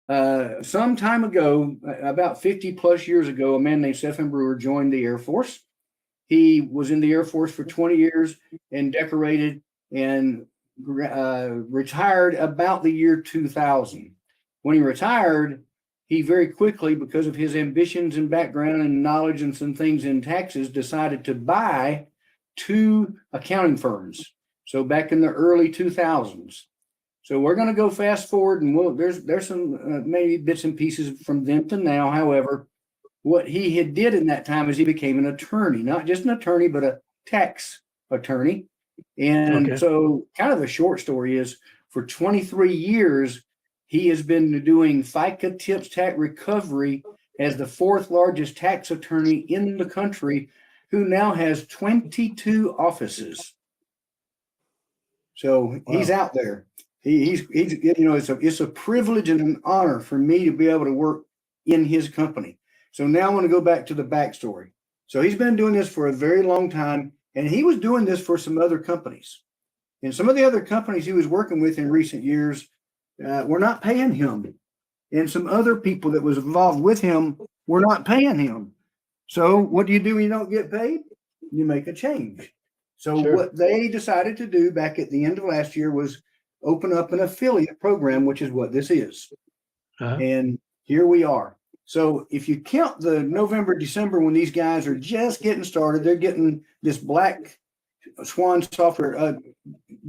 Some time ago, about 50 plus years ago, a man named Stephen Brewer joined the Air Force. He was in the Air Force for 20 years and decorated and retired about the year 2000. When he retired, he very quickly, because of his ambitions and background and knowledge and some things in taxes, decided to buy two accounting firms. So back in the early 2000s. So we're going to go fast forward, and there's some maybe bits and pieces from then to now. However, what he had did in that time is he became an attorney, not just an attorney, but a tax attorney. And so kind of the short story is for 23 years, he has been doing FICA tips tax recovery as the fourth largest tax attorney in the country, who now has 22 offices. So he's out there. He's it's a privilege and an honor for me to be able to work in his company. So now I want to go back to the backstory. So he's been doing this for a very long time, and he was doing this for some other companies. And some of the other companies he was working with in recent years were not paying him. And some other people that was involved with him were not paying him. So what do you do when you don't get paid? You make a change. So what they decided to do back at the end of last year was open up an affiliate program, which is what this is. And here we are. So if you count the November, December, when these guys are just getting started, they're getting this Black Swan software.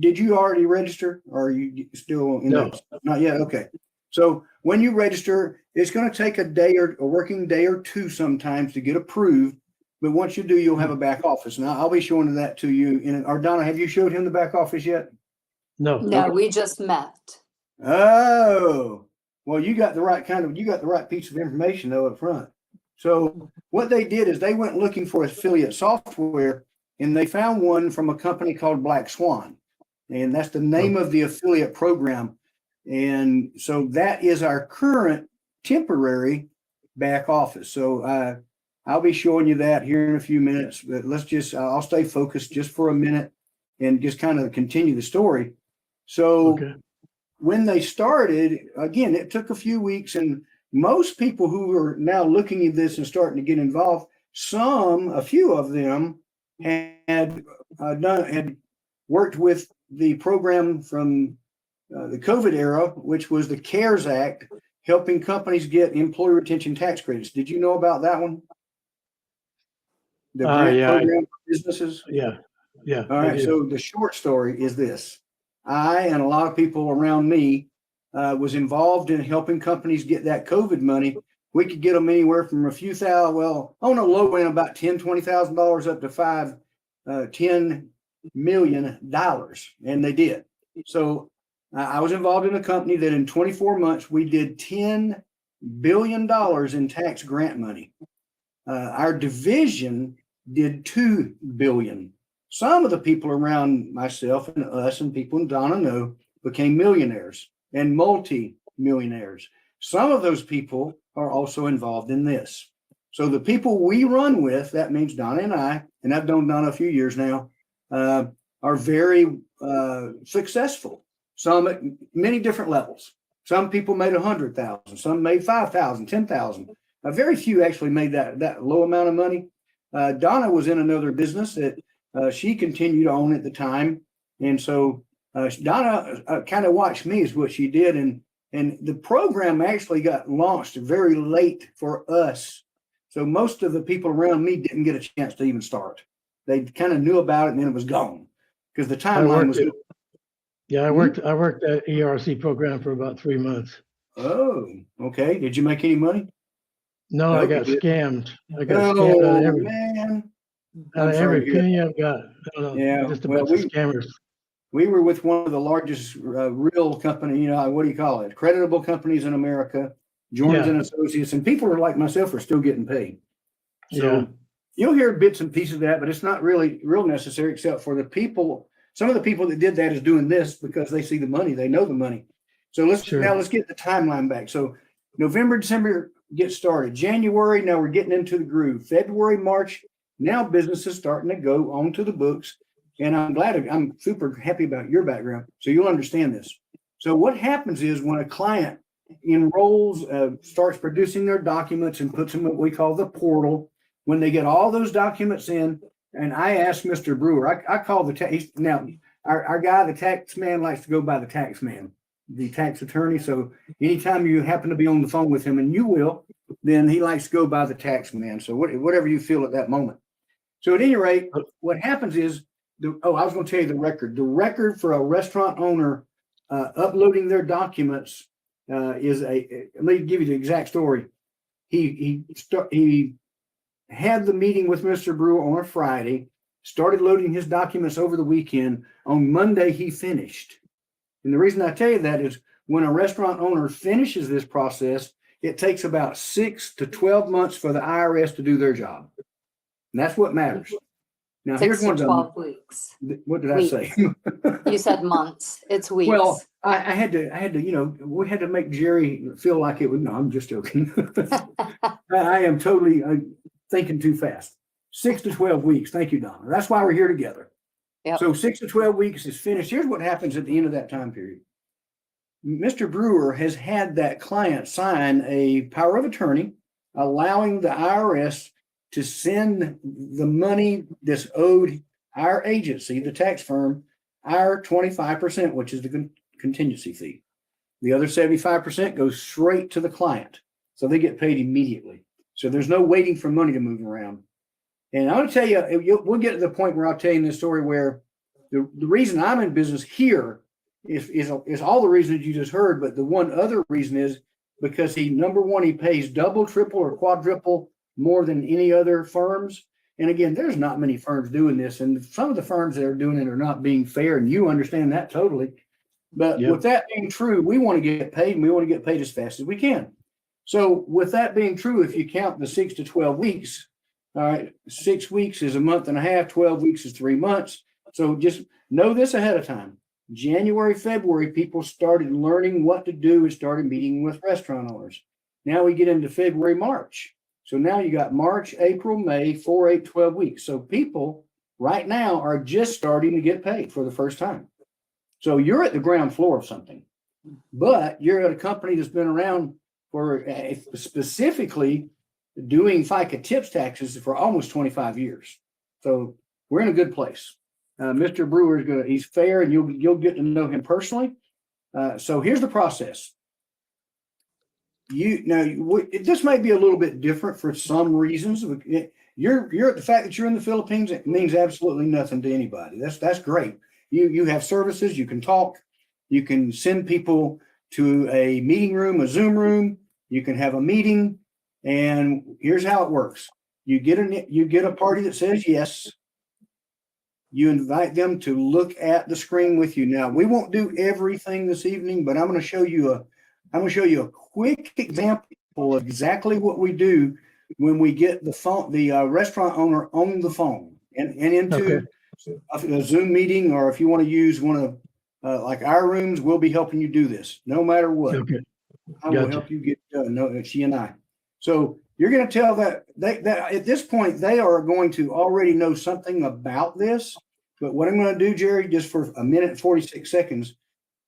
Did you already register, or are you still in No. Not yet. Okay. So when you register, it's going to take a working day or two sometimes to get approved. But once you do, you'll have a back office. Now I'll be showing that to you. Or Donna, have you showed him the back office yet? No, we just met. Oh, well, you got the right piece of information though up front. So what they did is they went looking for affiliate software, and they found one from a company called Black Swan, and that's the name of the affiliate program. And so that is our current temporary back office. So I'll be showing you that here in a few minutes, but I'll stay focused just for a minute and just kind of continue the story. So when they started, again, it took a few weeks, and most people who are now looking at this and starting to get involved, a few of them had worked with the program from the COVID era, which was the CARES Act, helping companies get employee retention tax credits. Did you know about that one? The grant program for businesses? Yeah. All right. So the short story is this. I and a lot of people around me was involved in helping companies get that COVID money. We could get them anywhere from a few thousand, on the low end, about $10,000, $20,000 up to $10 million. And they did. So I was involved in a company that in 24 months, we did $10 billion in tax grant money. Our division did $2 billion. Some of the people around myself and us and people in Donna know became millionaires and multi-millionaires. Some of those people are also involved in this. So the people we run with, that means Donna and I, and I've known Donna a few years now, are very successful. Some at many different levels. Some people made 100,000, some made 5,000, 10,000. Very few actually made that low amount of money. Donna was in another business that she continued to own at the time. And so Donna kind of watched me is what she did. And the program actually got launched very late for us. So most of the people around me didn't get a chance to even start. They kind of knew about it and then it was gone because the timeline was. I worked that ERC program for about 3 months. Oh, okay. Did you make any money? No, I got scammed. I got scammed out of every, man. out of every penny I've got. I don't know, Yeah, just a bunch of scammers. We were with one of the largest real company, what do you call it? Creditable companies in America, Jones and Associates, and people are like myself are still getting paid. So you'll hear bits and pieces of that, but it's not really real necessary except for the people. Some of the people that did that is doing this because they see the money, they know the money. So let's get the timeline back. So November, December get started. January, now we're getting into the groove. February, March, now business is starting to go onto the books. And I'm super happy about your background. So you'll understand this. So what happens is when a client enrolls, starts producing their documents and puts them in what we call the portal. When they get all those documents in, and I asked Mr. Brewer, I call the tax, now, our guy, the tax man, likes to go by the tax man, the tax attorney. So anytime you happen to be on the phone with him, and you will, then he likes to go by the tax man. So whatever you feel at that moment. So at any rate, what happens is, I was going to tell you the record. The record for a restaurant owner uploading their documents is let me give you the exact story. He had the meeting with Mr. Brewer on a Friday, started loading his documents over the weekend. On Monday, he finished. And the reason I tell you that is when a restaurant owner finishes this process, it takes about 6 to 12 months for the IRS to do their job. And that's what matters. Now, 6 here's to one 12 weeks. What did I say? You said months. It's weeks. Well, I had to, we had to make Jerry feel like it would. No, I'm just joking. I am totally thinking too fast. 6 to 12 weeks. Thank you, Donna. That's why we're here together. Yep. So 6 to 12 weeks is finished. Here's what happens at the end of that time period. Mr. Brewer has had that client sign a power of attorney allowing the IRS to send the money that's owed our agency, the tax firm, our 25%, which is the contingency fee. The other 75% goes straight to the client. So they get paid immediately. So there's no waiting for money to move around. And I want to tell you, we'll get to the point where I'll tell you this story where the reason I'm in business here is all the reasons you just heard. But the one other reason is because number one, he pays double, triple, or quadruple more than any other firms. And again, there's not many firms doing this. And some of the firms that are doing it are not being fair. And you understand that totally. But with that being true, we want to get paid, and we want to get paid as fast as we can. So with that being true, if you count the 6 to 12 weeks, all right, 6 weeks is a month and a half, 12 weeks is 3 months. So just know this ahead of time. January, February, people started learning what to do and started meeting with restaurant owners. Now we get into February, March. So now you got March, April, May, 4, 8, 12 weeks. So people right now are just starting to get paid for the first time. So you're at the ground floor of something, but you're at a company that's been around for specifically doing FICA tips taxes for almost 25 years. So we're in a good place. Mr. Brewer is he's fair, and you'll get to know him personally. So here's the process. This may be a little bit different for some reasons. The fact that you're in the Philippines, it means absolutely nothing to anybody. That's great. You have services, you can talk, you can send people to a meeting room, a Zoom room, you can have a meeting, and here's how it works. You get a party that says yes. You invite them to look at the screen with you. Now, we won't do everything this evening, but I'm going to show you a quick example of exactly what we do when we get the restaurant owner on the phone and into a Zoom meeting, or if you want to use one of like our rooms, we'll be helping you do this no matter what. Okay. I will help you get done. No, she and I. So you're going to tell that at this point, they are going to already know something about this. But what I'm going to do, Jerry, just for a minute and 46 seconds,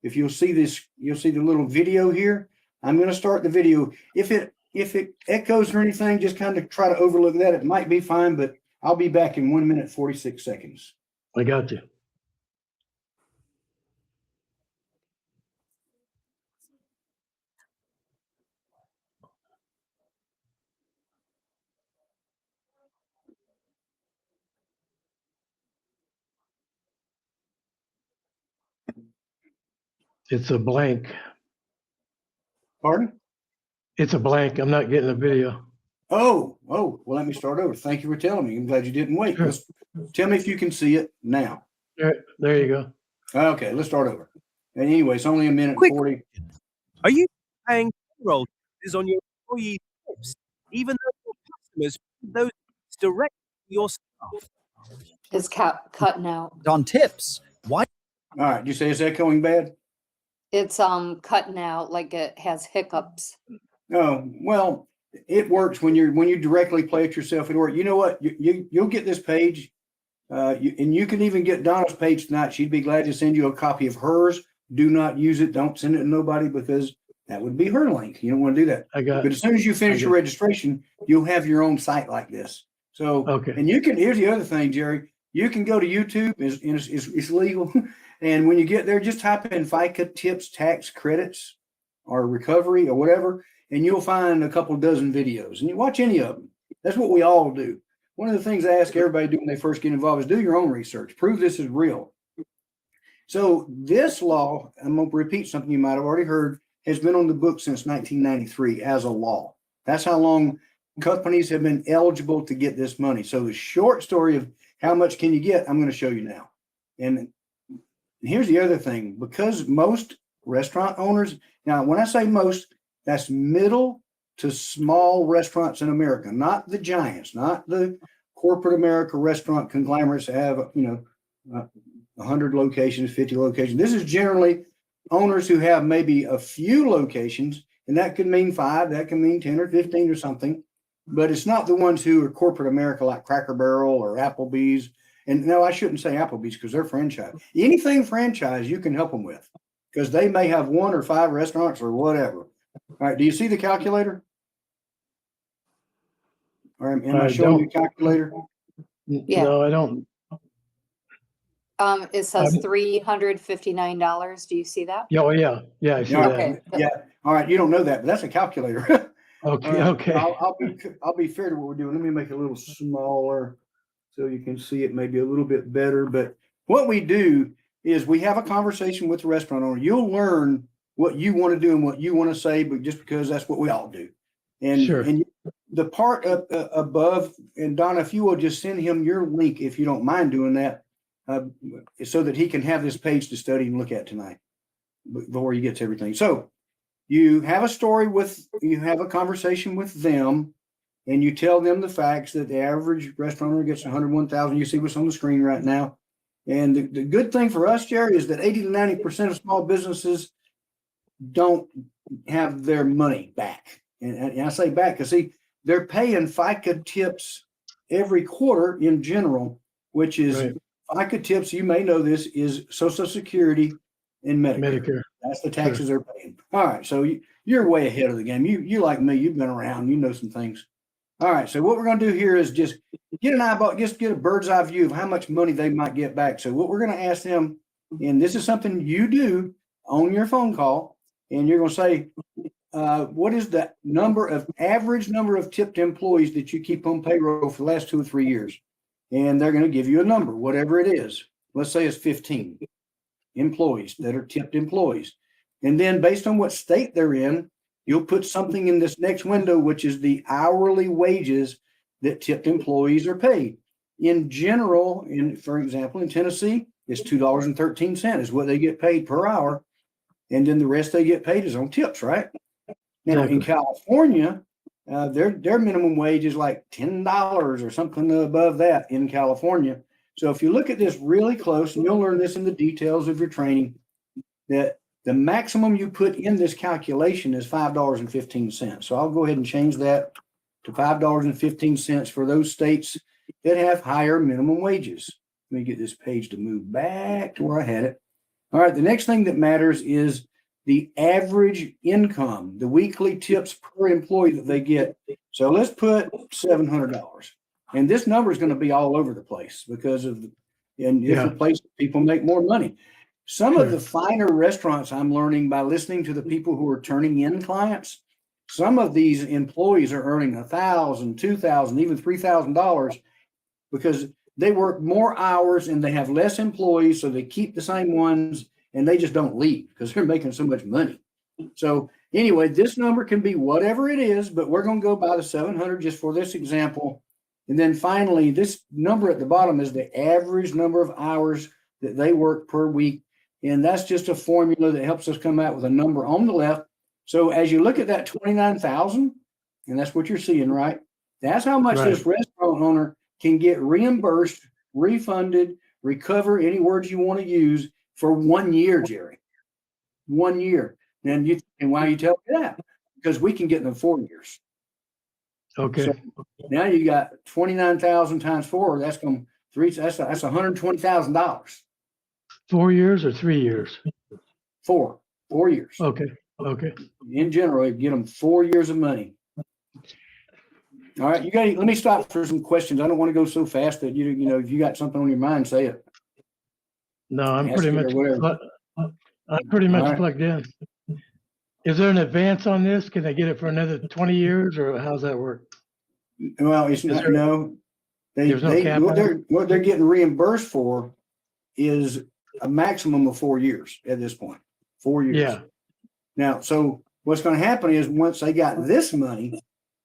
if you'll see this, you'll see the little video here. I'm going to start the video. If it echoes or anything, just kind of try to overlook that. It might be fine, but I'll be back in 1 minute, 46 seconds. I got you. It's a blank. Pardon? It's a blank. I'm not getting a video. Oh, well, let me start over. Thank you for telling me. I'm glad you didn't wait. Sure. Tell me if you can see it now. There you go. Okay, let's start over. And anyway, it's only a minute Quick 40. Are you paying payroll taxes on your employee tips, even though your customers pay those directly to your staff? It's cutting out. On tips. Why? All right, you say it's echoing bad? It's cutting out, like it has hiccups. Oh, well, it works when you directly play it yourself. It works. You know what? You'll get this page, and you can even get Donna's page tonight. She'd be glad to send you a copy of hers. Do not use it. Don't send it to nobody, because That would be her link. You don't want to do that. got But as soon as you finish your registration, you'll have your own site like this. So, Okay. and you can, here's the other thing, Jerry, you can go to YouTube, it's legal. And when you get there, just type in FICA tips, tax credits, or recovery or whatever, and you'll find a couple dozen videos, and you watch any of them. That's what we all do. One of the things I ask everybody to do when they first get involved is do your own research, prove this is real. So this law, I'm going to repeat something you might have already heard, has been on the book since 1993 as a law. That's how long companies have been eligible to get this money. So the short story of how much can you get, I'm going to show you now. And here's the other thing, because most restaurant owners, now when I say most, that's middle to small restaurants in America, not the giants, not the corporate America restaurant conglomerates that have, 100 locations, 50 locations. This is generally owners who have maybe a few locations, and that could mean 5, that can mean 10 or 15 or something, but it's not the ones who are corporate America like Cracker Barrel or Applebee's. And no, I shouldn't say Applebee's because they're franchise. Anything franchise you can help them with because they may have 1 or 5 restaurants or whatever. All right, do you see the calculator? Or am I showing you a calculator? Yeah. No, I don't. It says $359. Do you see that? Oh, yeah. Yeah, I see Yeah, that. Okay. Yeah. All right. You don't know that, but that's a calculator. Okay, All right, okay. I'll be fair to what we're doing. Let me make it a little smaller so you can see it maybe a little bit better. But what we do is we have a conversation with the restaurant owner. You'll learn what you want to do and what you want to say, but just because that's what we all do. And, Sure. and the part up above, and Donna, if you will just send him your link, if you don't mind doing that, so that he can have this page to study and look at tonight before he gets everything. So you have a story you have a conversation with them, and you tell them the facts that the average restaurant owner gets 101,000. You see what's on the screen right now. And the good thing for us, Jerry, is that 80 to 90% of small businesses don't have their money back. And I say back because see, they're paying FICA tips every quarter in general, which is Right. FICA tips. You may know this is Social Security and Medicare. That's the taxes they're paying. All right, so you're way ahead of the game. You like me, you've been around, you know some things. All right, so what we're going to do here is just get a bird's eye view of how much money they might get back. So what we're going to ask them, and this is something you do on your phone call, and you're going to say, what is the average number of tipped employees that you keep on payroll for the last 2 or 3 years? And they're going to give you a number, whatever it is. Let's say it's 15 employees that are tipped employees. And then based on what state they're in, you'll put something in this next window, which is the hourly wages that tipped employees are paid. In general, for example, in Tennessee, it's $2.13 is what they get paid per hour. And then the rest they get paid is on tips, right? Now in California, their minimum wage is like $10 or something above that in California. So if you look at this really close, and you'll learn this in the details of your training, that the maximum you put in this calculation is $5.15. So I'll go ahead and change that to $5.15 for those states that have higher minimum wages. Let me get this page to move back to where I had it. All right, the next thing that matters is the average income, the weekly tips per employee that they get. So let's put $700. And this number is going to be all over the place because of in different places people make more money. Some of the finer restaurants I'm learning by listening to the people who are turning in clients, some of these employees are earning $1,000, $2,000, even $3,000 because they work more hours and they have less employees, so they keep the same ones and they just don't leave because they're making so much money. So anyway, this number can be whatever it is, but we're going to go by the 700 just for this example. And then finally, this number at the bottom is the average number of hours that they work per week. And that's just a formula that helps us come out with a number on the left. So as you look at that 29,000, and that's what you're seeing, right? That's how much this restaurant owner can get reimbursed, refunded, recover, any words you want to use for 1 year, Jerry. 1 year. And why you tell me that? Because we can get them 4 years. Okay. So now you got 29,000 times 4. That's going to that's $120,000. 4 years or 3 years? 4 years. Okay. Okay. In general, you get them 4 years of money. All right, let me stop for some questions. I don't want to go so fast that if you got something on your mind, say it. No, I'm Ask pretty it or much, whatever. I'm pretty much All right. plugged in. Is there an advance on this? Can I get it for another 20 years or how's that work? Well, it's Is not, there- no. there's no cap What on they're getting reimbursed for is a maximum of 4 years at this point. 4 years. Yeah. Now, so what's going to happen is once they got this money,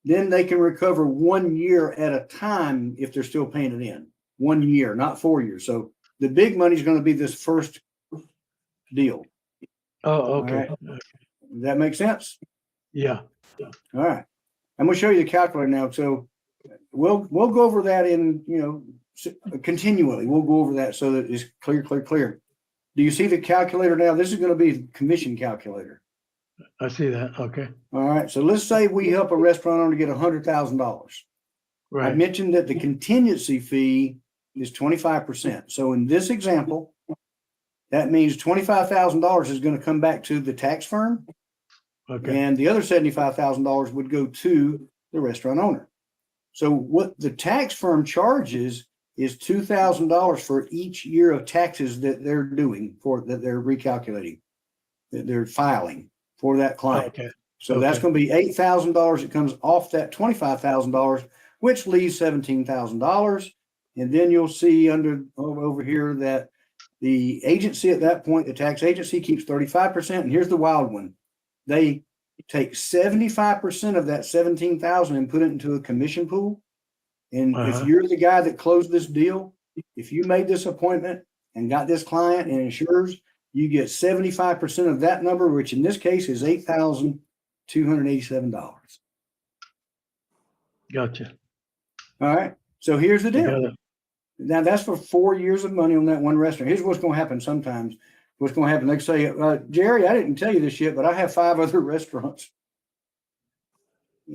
then they can recover 1 year at a time if they're still paying it in. 1 year, not 4 years. So the big money is going to be this first deal. Oh, okay. Does that make sense? Yeah. All right. I'm going to show you the calculator now. So we'll go over that continually. We'll go over that so that it's clear. Do you see the calculator now? This is going to be the commission calculator. I see that. Okay. All right. So let's say we help a restaurant owner get $100,000. I Right. mentioned that the contingency fee is 25%. So in this example, that means $25,000 is going to come back to the tax firm, Okay. and the other $75,000 would go to the restaurant owner. So what the tax firm charges is $2,000 for each year of taxes that they're doing that they're recalculating, that they're filing for that client. Okay. So that's going to be $8,000 that comes off that $25,000, which leaves $17,000. And then you'll see over here that the agency at that point, the tax agency, keeps 35%. And here's the wild one. They take 75% of that 17,000 and put it into a commission pool. And if you're the guy that closed this deal, if you made this appointment and got this client and insures, you get 75% of that number, which in this case is $8,287. Gotcha. All right. So here's the I got deal. it. Now that's for 4 years of money on that one restaurant. Here's what's going to happen sometimes. What's going to happen? They say, Jerry, I didn't tell you this yet, but I have 5 other restaurants.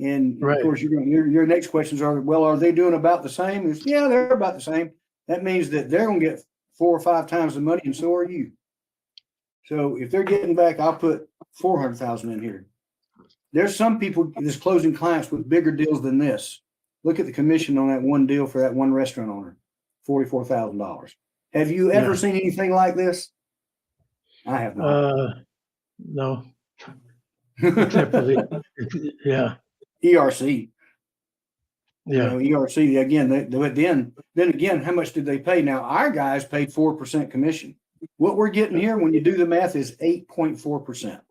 And Right. of course, your next questions are, well, are they doing about the same? Yeah, they're about the same. That means that they're going to get 4 or 5 times the money, and so are you. So if they're getting back, I'll put 400,000 in here. There's some people that's closing clients with bigger deals than this. Look at the commission on that one deal for that one restaurant owner, $44,000. Have you ever seen anything like this? I have not. No. Except for yeah. ERC. Yeah. ERC again. Then again, how much did they pay? Now our guys paid 4% commission. What we're getting here, when you do the math, is 8.4%.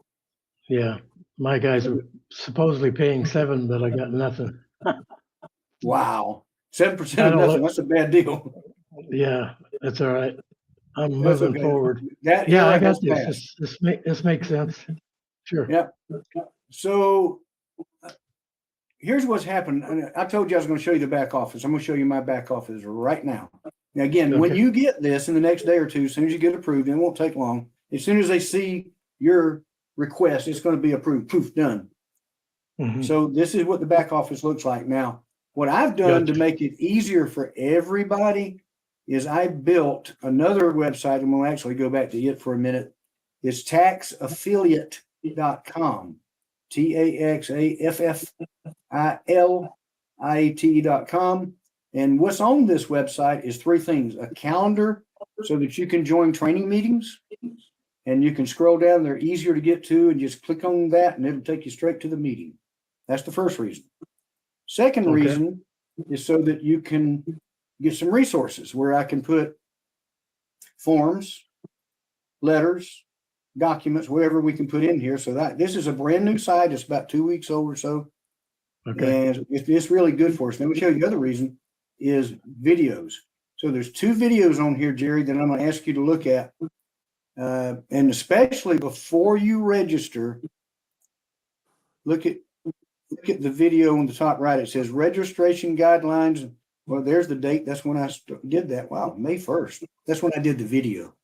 Yeah. My guys were supposedly paying 7, but I got nothing. Wow, 7% of nothing. That's a bad deal. Yeah, that's all right. I'm That's moving okay. forward. That Yeah, era I got has this. passed. This makes sense. Sure. Yeah. So here's what's happened. I told you I was going to show you the back office. I'm going to show you my back office right now. Now, again, when you get this in the next day or two, as soon as you get approved, and it won't take long, as soon as they see your request, it's going to be approved. Poof, done. Mhm. So this is what the back office looks like. Now, what I've done to make it easier for everybody is I built another website, and we'll actually go back to it for a minute. It's taxaffiliate.com, taxaffiliate.com. And what's on this website is 3 things: a calendar so that you can join training meetings, and you can scroll down. They're easier to get to, and just click on that and it'll take you straight to the meeting. That's the first reason. Second reason is so that you can get some resources where I can put forms, letters, documents, whatever we can put in here. So that this is a brand new site. It's about 2 weeks old or so. Okay. And it's really good for us. Let me show you the other reason is videos. So there's 2 videos on here, Jerry, that I'm going to ask you to look at. And especially before you register, look at the video on the top right. It says registration guidelines. Well, there's the date. That's when I did that. Wow, May 1st. That's when I did the video.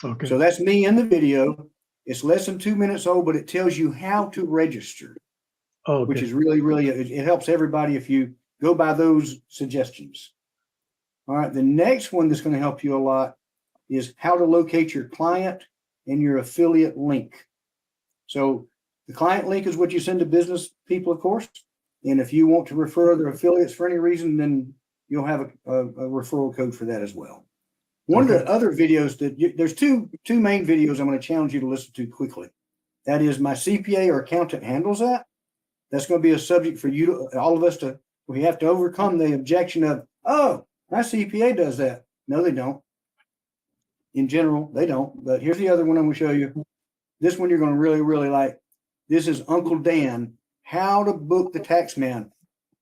Okay. So that's me in the video. It's less than 2 minutes old, but it tells you how to register, which is really, really, it helps everybody if you go by those suggestions. All right. The next one that's going to help you a lot is how to locate your client and your affiliate link. So The client link is what you send to business people, of course. And if you want to refer other affiliates for any reason, then you'll have a referral code for that as well. One of the other videos there's two main videos I'm going to challenge you to listen to quickly. That is my CPA or accountant handles that. That's going to be a subject for you to, all of us to, we have to overcome the objection of, oh, my CPA does that. No, they don't. In general, they don't. But here's the other one I'm going to show you. This one you're going to really, really like. This is Uncle Dan, how to book the tax man.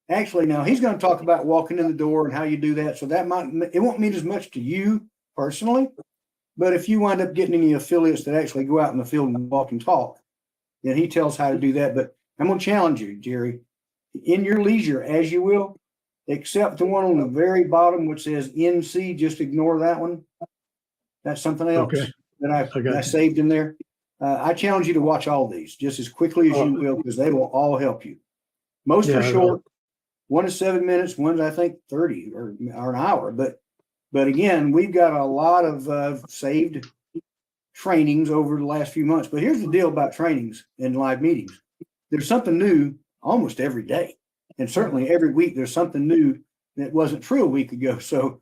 Actually, now he's going to talk about walking in the door and how you do that. So that it won't mean as much to you personally, but if you wind up getting any affiliates that actually go out in the field and walk and talk, then he tells how to do that. But I'm going to challenge you, Jerry, in your leisure, as you will, except the one on the very bottom, which says NC, just ignore that one. That's something else that I saved in there. I challenge you to watch all these just as quickly as you will, because they will all help you. Most are short. One is 7 minutes. One's, I think, 30 or an hour. But again, we've got a lot of saved trainings over the last few months. But here's the deal about trainings and live meetings. There's something new almost every day. And certainly every week there's something new that wasn't true a week ago. So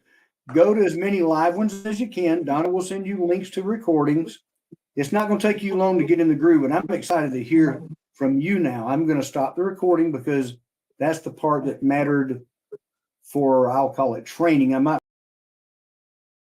go to as many live ones as you can. Donna will send you links to recordings. It's not going to take you long to get in the groove. And I'm excited to hear from you now. I'm going to stop the recording because that's the part that mattered for, I'll call it training. I might